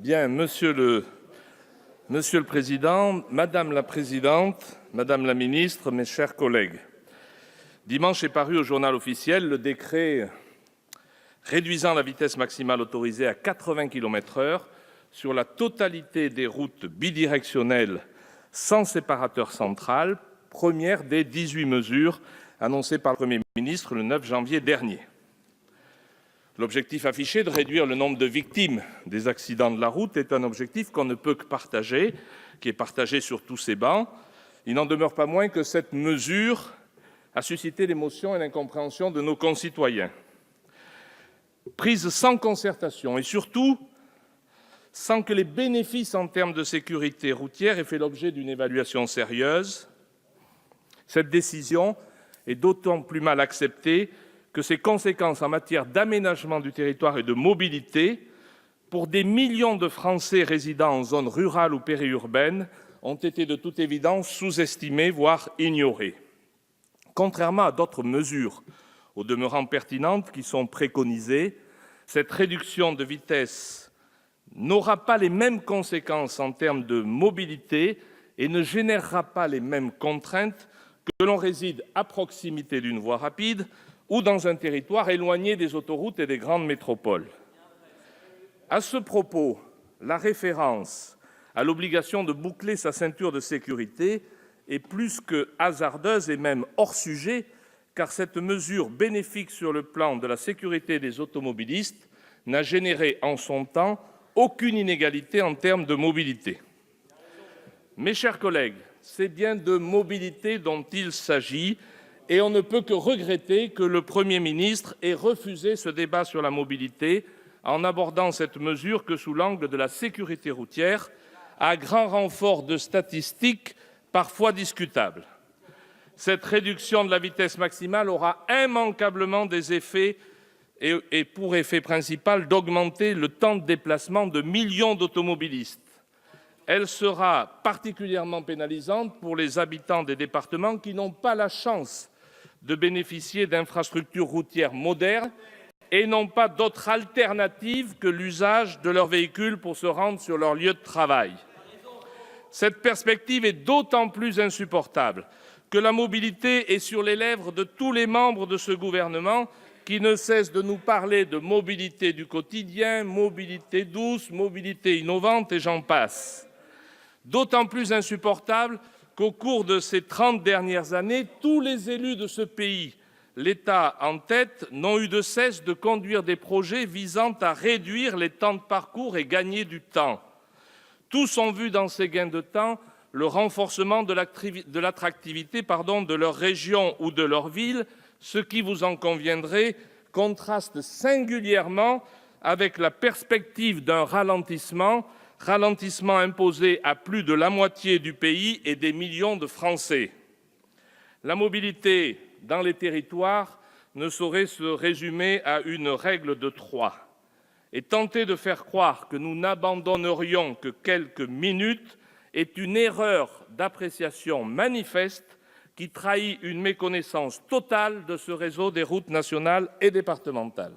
Bien, Monsieur le Président, Madame la Présidente, Madame la Ministre, mes chers collègues, dimanche est paru au Journal officiel le décret réduisant la vitesse maximale autorisée à 80 km/h sur la totalité des routes bidirectionnelles sans séparateur central, première des 18 mesures annoncées par le Premier ministre le 9 janvier dernier. L'objectif affiché de réduire le nombre de victimes des accidents de la route est un objectif qu'on ne peut que partager, qui est partagé sur tous ces bancs. Il n'en demeure pas moins que cette mesure a suscité l'émotion et l'incompréhension de nos concitoyens. Prise sans concertation et surtout sans que les bénéfices en termes de sécurité routière aient fait l'objet d'une évaluation sérieuse, cette décision est d'autant plus mal acceptée que ses conséquences en matière d'aménagement du territoire et de mobilité pour des millions de Français résidant en zone rurale ou périurbaine ont été de toute évidence sous-estimées, voire ignorées. Contrairement à d'autres mesures, au demeurant pertinentes, qui sont préconisées, cette réduction de vitesse n'aura pas les mêmes conséquences en termes de mobilité et ne générera pas les mêmes contraintes que l'on réside à proximité d'une voie rapide ou dans un territoire éloigné des autoroutes et des grandes métropoles. À ce propos, la référence à l'obligation de boucler sa ceinture de sécurité est plus que hasardeuse et même hors sujet, car cette mesure bénéfique sur le plan de la sécurité des automobilistes n'a généré en son temps aucune inégalité en termes de mobilité. Mes chers collègues, c'est bien de mobilité dont il s'agit, et on ne peut que regretter que le Premier ministre ait refusé ce débat sur la mobilité en abordant cette mesure que sous l'angle de la sécurité routière, à grand renfort de statistiques parfois discutables. Cette réduction de la vitesse maximale aura immanquablement des effets et pour effet principal d'augmenter le temps de déplacement de millions d'automobilistes. Elle sera particulièrement pénalisante pour les habitants des départements qui n'ont pas la chance de bénéficier d'infrastructures routières modernes et n'ont pas d'autre alternative que l'usage de leur véhicule pour se rendre sur leur lieu de travail. Cette perspective est d'autant plus insupportable que la mobilité est sur les lèvres de tous les membres de ce gouvernement qui ne cessent de nous parler de mobilité du quotidien, mobilité douce, mobilité innovante et j'en passe. D'autant plus insupportable qu'au cours de ces 30 dernières années, tous les élus de ce pays, l'État en tête, n'ont eu de cesse de conduire des projets visant à réduire les temps de parcours et gagner du temps. Tous ont vu dans ces gains de temps le renforcement de l'attractivité de leur région ou de leur ville, ce qui, vous en conviendrez, contraste singulièrement avec la perspective d'un ralentissement imposé à plus de la moitié du pays et des millions de Français. La mobilité dans les territoires ne saurait se résumer à une règle de 3. Et tenter de faire croire que nous n'abandonnerions que quelques minutes est une erreur d'appréciation manifeste qui trahit une méconnaissance totale de ce réseau des routes nationales et départementales.